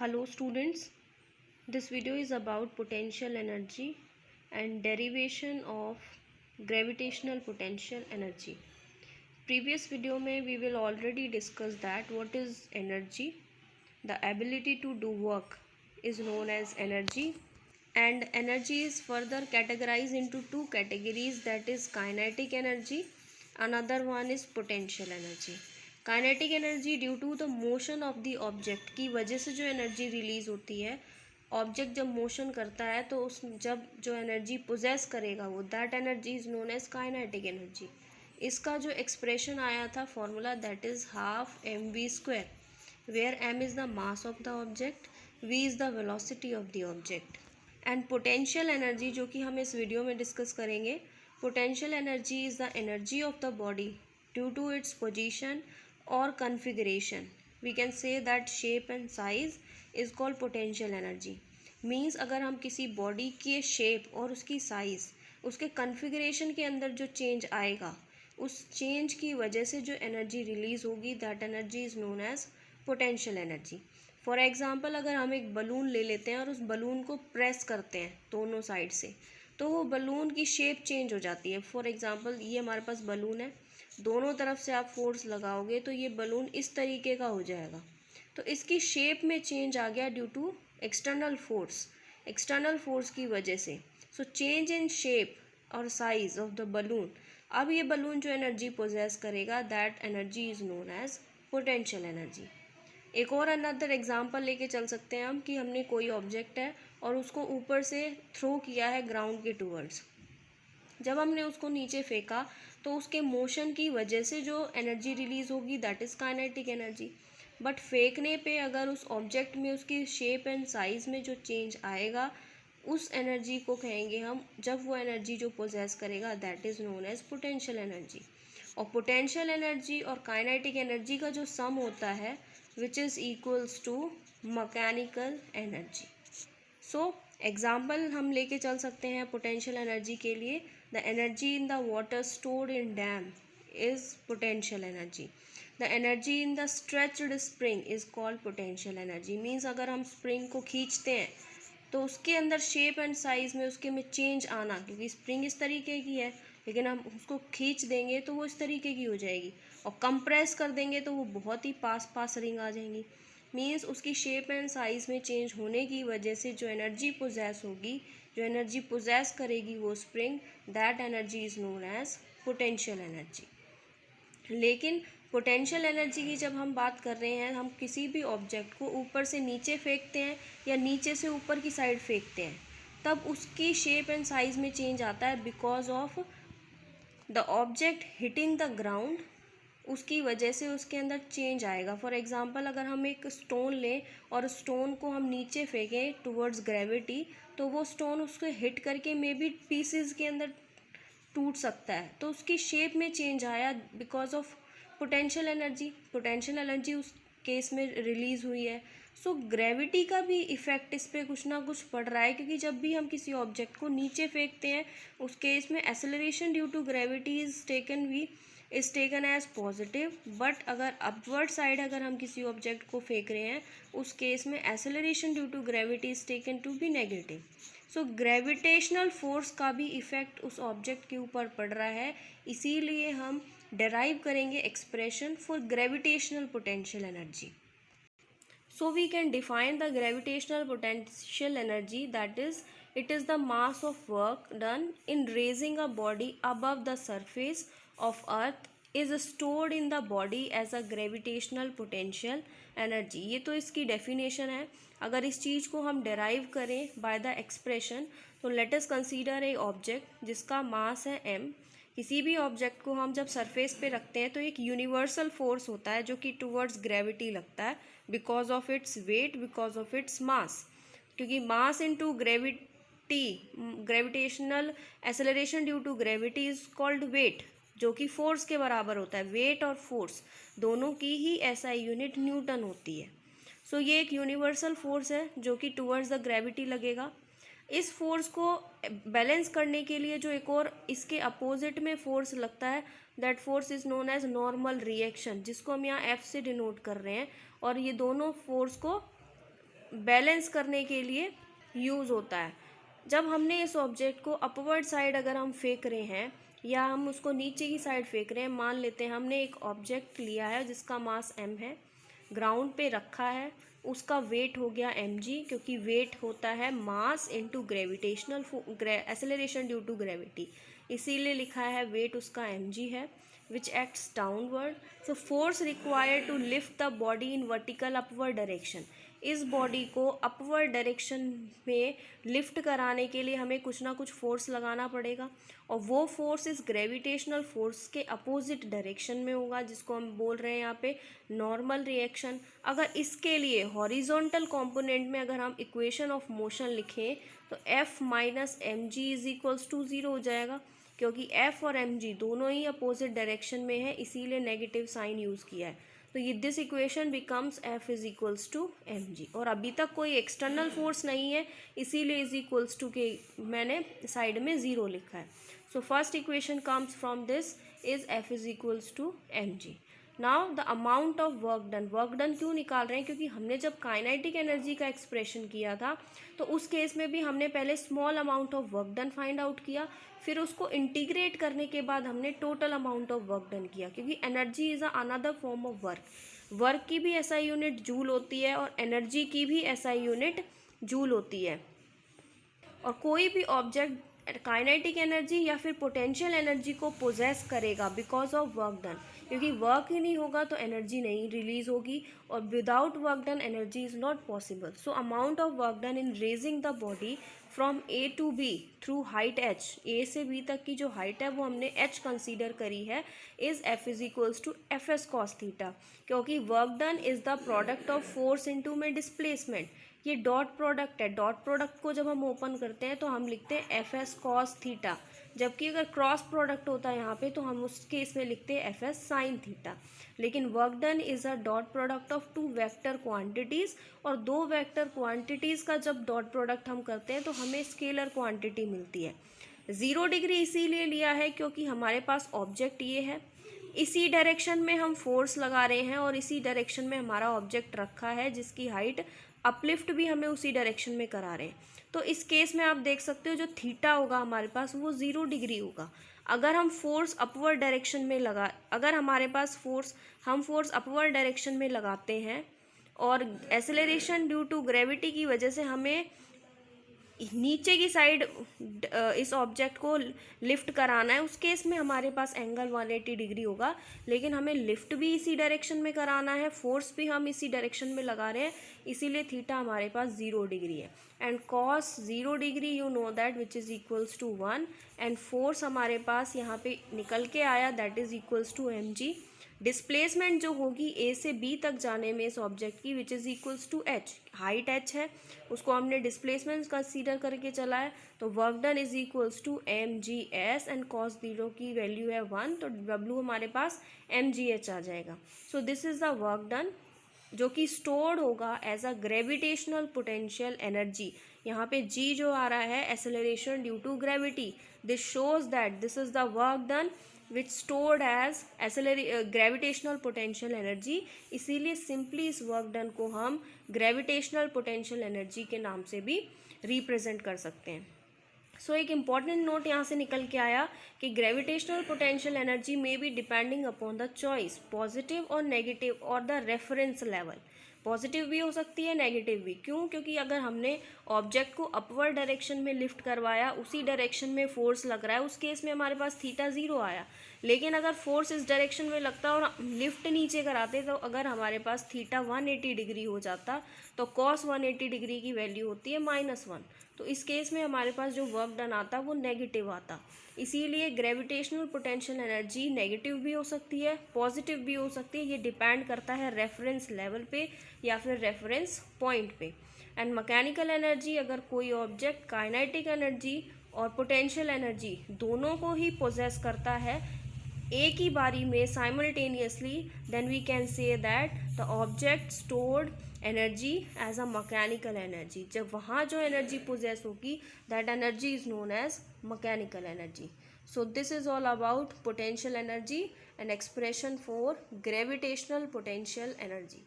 Hello students, this video is about potential energy and derivation of gravitational potential energy. Previous video में we will already discuss that what is energy. The ability to do work is known as energy, and energy is further categorized into two categories, that is kinetic energy, another one is potential energy. Kinetic energy due to the motion of the object की वजह से जो energy release होती है, object जब motion करता है तो उस जब जो एनर्जी पोजेस करेगा वो that energy is known as kinetic energy. इसका जो एक्सप्रेशन आया था formula, that is half m v square, where m is the mass of the object, v is the velocity of the object. And potential energy जो कि हम इस video में discuss करेंगे, potential energy is the energy of the body due to its position or configuration. We can say that shape and size is called potential energy. Means अगर हम किसी body के शेप और उसकी साइज़, उसके configuration के अंदर जो चेंज आएगा, उस चेंज की वजह से जो एनर्जी रिलीज़ होगी, that energy is known as potential energy. For example अगर हम एक बलून ले लेते हैं और उस बलून को प्रेस करते हैं दोनों साइड से, तो वो बलून की शेप चेंज हो जाती है. फॉर एग्ज़ाम्पल ये हमारे पास बलून है, दोनों तरफ से आप फोर्स लगाओगे तो ये बलून इस तरीके का हो जाएगा. तो इसकी शेप में चेंज आ गया ड्यू टू एक्सटर्नल फोर्स की वजह से. सो चेंज इन शेप और साइज ऑफ द बलून, अब ये बलून जो एनर्जी पोजेस करेगा, that energy is known as potential energy. एक और अनदर एग्जांपल लेके चल सकते हैं हम कि हमने कोई ऑब्जेक्ट है और उसको ऊपर से थ्रो किया है ग्राउंड के टूवर्ड्स. जब हमने उसको नीचे फेंका तो उसके मोशन की वजह से जो एनर्जी रिलीज़ होगी, that is kinetic energy. But फेंकने पे अगर उस ऑब्जेक्ट में उसकी शेप एंड साइज़ में जो चेंज आएगा, उस एनर्जी को कहेंगे हम, जब वो एनर्जी जो पोजेस करेगा, that is known as potential energy. और पोटेंशियल एनर्जी और काइनेटिक एनर्जी का जो सम होता है, which is equals to mechanical energy. So example हम लेके चल सकते हैं पोटेंशियल एनर्जी के लिए. The energy in the water stored in dam is potential energy. The energy in the stretched spring is called potential energy. Means अगर हम spring को खींचते हैं तो उसके अंदर शेप एंड साइज़ में उसके में चेंज आना, क्योंकि स्प्रिंग इस तरीके की है, लेकिन हम उसको खींच देंगे तो वो इस तरीके की हो जाएगी, और कंप्रेस कर देंगे तो वो बहुत ही पास रिंग आ जाएंगी. मीन्स उसकी शेप एंड साइज़ में चेंज होने की वजह से जो एनर्जी पोजेस होगी, जो एनर्जी पोजेस करेगी वो spring, that energy is known as potential energy. लेकिन पोटेंशियल एनर्जी की जब हम बात कर रहे हैं, हम किसी भी ऑब्जेक्ट को ऊपर से नीचे फेंकते हैं या नीचे से ऊपर की साइड फेंकते हैं, तब उसकी शेप एंड साइज़ में चेंज आता है because of the object hitting the ground. उसकी वजह से उसके अंदर चेंज आएगा. फॉर एग्ज़ाम्पल अगर हम एक स्टोन लें और स्टोन को हम नीचे फेंकें टूवर्ड्स ग्रेविटी, तो वो स्टोन उसको हिट करके मे बी पीसेस के अंदर टूट सकता है. तो उसकी शेप में चेंज आया बिकॉज ऑफ पोटेंशियल एनर्जी उस केस में रिलीज़ हुई है. सो ग्रेविटी का भी इफ़ेक्ट इस पर कुछ ना कुछ पड़ रहा है, क्योंकि जब भी हम किसी ऑब्जेक्ट को नीचे फेंकते हैं, उस केस में acceleration due to gravity is taken as positive. But अगर अपवर्ड साइड अगर हम किसी ऑब्जेक्ट को फेंक रहे हैं, उस केस में acceleration due to gravity is taken to be negative. So gravitational force का भी इफ़ेक्ट उस ऑब्जेक्ट के ऊपर पड़ रहा है. इसीलिए हम डेराइव करेंगे expression for gravitational potential energy. So we can define the gravitational potential energy, that is, it is the mass of work done in raising a body above the surface of earth is stored in the body as a gravitational potential energy. ये तो इसकी definition है. अगर इस चीज़ को हम derive करें by the expression, तो let us consider a object जिसका मास है m. किसी भी ऑब्जेक्ट को हम जब सरफेस पे रखते हैं तो एक यूनिवर्सल फोर्स होता है जो कि टूवर्ड्स ग्रेविटी लगता है, because of its weight, because of its mass. क्योंकि mass into gravitational acceleration due to gravity is called weight, जो कि फोर्स के बराबर होता है. वेट और फोर्स दोनों की ही एसआई यूनिट न्यूटन होती है. सो ये एक यूनिवर्सल फोर्स है जो कि टूवर्ड्स द ग्रेविटी लगेगा. इस फोर्स को बैलेंस करने के लिए जो एक और इसके अपोजिट में फोर्स लगता है, that force is known as normal reaction, जिसको हम यहाँ एफ से डिनोट कर रहे हैं. और ये दोनों फोर्स को बैलेंस करने के लिए यूज़ होता है। जब हमने इस ऑब्जेक्ट को अपवर्ड साइड अगर हम फेंक रहे हैं या हम उसको नीचे की साइड फेंक रहे हैं, मान लेते हैं हमने एक ऑब्जेक्ट लिया है जिसका मास m है, ग्राउंड पे रखा है, उसका वेट हो गया mg, क्योंकि वेट होता है mass into gravitational acceleration due to gravity, इसीलिए लिखा है वेट उसका mg है, which acts downward. So force required to lift the body in vertical upward direction. इस बॉडी को अपवर्ड डायरेक्शन में लिफ्ट कराने के लिए हमें कुछ ना कुछ फोर्स लगाना पड़ेगा, और वो फोर्स इस ग्रेविटेशनल फोर्स के अपोजिट डायरेक्शन में होगा, जिसको हम बोल रहे हैं यहाँ पे नॉर्मल रिएक्शन। अगर इसके लिए हॉरिजॉन्टल कंपोनेंट में अगर हम इक्वेशन ऑफ मोशन लिखें तो F minus m g is equals to 0 हो जाएगा, क्योंकि F और mg दोनों ही अपोजिट डायरेक्शन में है, इसीलिए नेगेटिव साइन यूज़ किया है। तो ये this equation becomes F is equals to mg, और अभी तक कोई एक्सटर्नल फोर्स नहीं है, इसीलिए इज इक्वल्स टू के मैंने साइड में 0 लिखा है। So first equation comes from this is F is equals to mg। Now the amount of work done क्यों निकाल रहे हैं, क्योंकि हमने जब काइनेटिक एनर्जी का एक्सप्रेशन किया था तो उस केस में भी हमने पहले small amount of work done find out किया, फिर उसको इंटीग्रेट करने के बाद हमने total amount of work done किया, क्योंकि energy is another form of work की भी SI यूनिट जूल होती है और एनर्जी की भी SI यूनिट जूल होती है। और कोई भी ऑब्जेक्ट काइनेटिक एनर्जी या फिर पोटेंशियल एनर्जी को पोजेस करेगा बिकॉज ऑफ वर्क डन, क्योंकि वर्क ही नहीं होगा तो एनर्जी नहीं रिलीज होगी, और without work done energy is not possible. So amount of work done in raising the body from A to B through height h, A से B तक की जो हाइट है वो हमने h कंसीडर करी है, is F is equals to F S cos theta, क्योंकि work done is the product of force into में डिस्प्लेसमेंट। ये डॉट प्रोडक्ट है, डॉट प्रोडक्ट को जब हम ओपन करते हैं तो हम लिखते हैं एफ एस कॉस थीटा, जबकि अगर क्रॉस प्रोडक्ट होता है यहाँ पे तो हम उस केस में लिखते हैं एफ एस साइन थीटा। लेकिन work done is a dot product of two vector quantities, और दो वेक्टर क्वांटिटीज़ का जब डॉट प्रोडक्ट हम करते हैं तो हमें स्केलर क्वांटिटी मिलती है। 0 डिग्री इसीलिए लिया है क्योंकि हमारे पास ऑब्जेक्ट ये है, इसी डायरेक्शन में हम फोर्स लगा रहे हैं और इसी डायरेक्शन में हमारा ऑब्जेक्ट रखा है, जिसकी हाइट अपलिफ्ट भी हमें उसी डायरेक्शन में करा रहे हैं। तो इस केस में आप देख सकते हो जो थीटा होगा हमारे पास वो 0 डिग्री होगा। अगर हम फोर्स अपवर्ड डायरेक्शन में अगर हमारे पास हम फोर्स अपवर्ड डायरेक्शन में लगाते हैं और एक्सेलरेशन ड्यू टू ग्रेविटी की वजह से हमें नीचे की साइड इस ऑब्जेक्ट को लिफ्ट कराना है, उस केस में हमारे पास एंगल 180 डिग्री होगा। लेकिन हमें लिफ्ट भी इसी डायरेक्शन में कराना है, फोर्स भी हम इसी डायरेक्शन में लगा रहे हैं, इसीलिए थीटा हमारे पास 0 डिग्री है। And cos 0 degree you know that which is equals to 1, and force हमारे पास यहाँ पे निकल के आया that is equals to mg। Displacement जो होगी A से B तक जाने में इस ऑब्जेक्ट की which is equals to h, height h है, उसको हमने डिस्प्लेसमेंट कंसीडर करके चला है, तो work done is equals to mgs, and cos 0 की वैल्यू है 1, तो W हमारे पास mgh आ जाएगा। So this is the work done जो कि स्टोर्ड होगा as a gravitational potential energy. यहाँ पे G जो आ रहा है acceleration due to gravity, this shows that this is the work done which stored as gravitational potential energy, इसीलिए सिंपली इस वर्क डन को हम ग्रेविटेशनल पोटेंशियल एनर्जी के नाम से भी रिप्रेजेंट कर सकते हैं। सो एक इम्पॉर्टेंट नोट यहाँ से निकल के आया कि ग्रेविटेशनल पोटेंशियल एनर्जी में be depending upon the choice positive और नेगेटिव और द रेफरेंस लेवल। पॉजिटिव भी हो सकती है, नेगेटिव भी। क्यों? क्योंकि अगर हमने ऑब्जेक्ट को अपवर्ड डायरेक्शन में लिफ्ट करवाया, उसी डायरेक्शन में फोर्स लग रहा है, उस केस में हमारे पास थीटा 0 आया। लेकिन अगर फोर्स इस डायरेक्शन में लगता और लिफ्ट नीचे कराते तो अगर हमारे पास थीटा 180 डिग्री हो जाता तो कॉस 180 डिग्री की वैल्यू होती है -1। तो इस केस में हमारे पास जो वर्क डन आता वो नेगेटिव आता। इसीलिए ग्रेविटेशनल पोटेंशियल एनर्जी नेगेटिव भी हो सकती है, पॉजिटिव भी हो सकती है, ये डिपेंड करता है रेफरेंस लेवल पे या फिर रेफरेंस पॉइंट पे। एंड मैकेनिकल एनर्जी, अगर कोई ऑब्जेक्ट काइनेटिक एनर्जी और पोटेंशियल एनर्जी दोनों को ही पोजेस करता है एक ही बारी में simultaneously, then we can say that the object stored energy as a mechanical energy. जब वहाँ जो एनर्जी पोजेस होगी that energy is known as mechanical energy. So this is all about potential energy and expression for gravitational potential energy.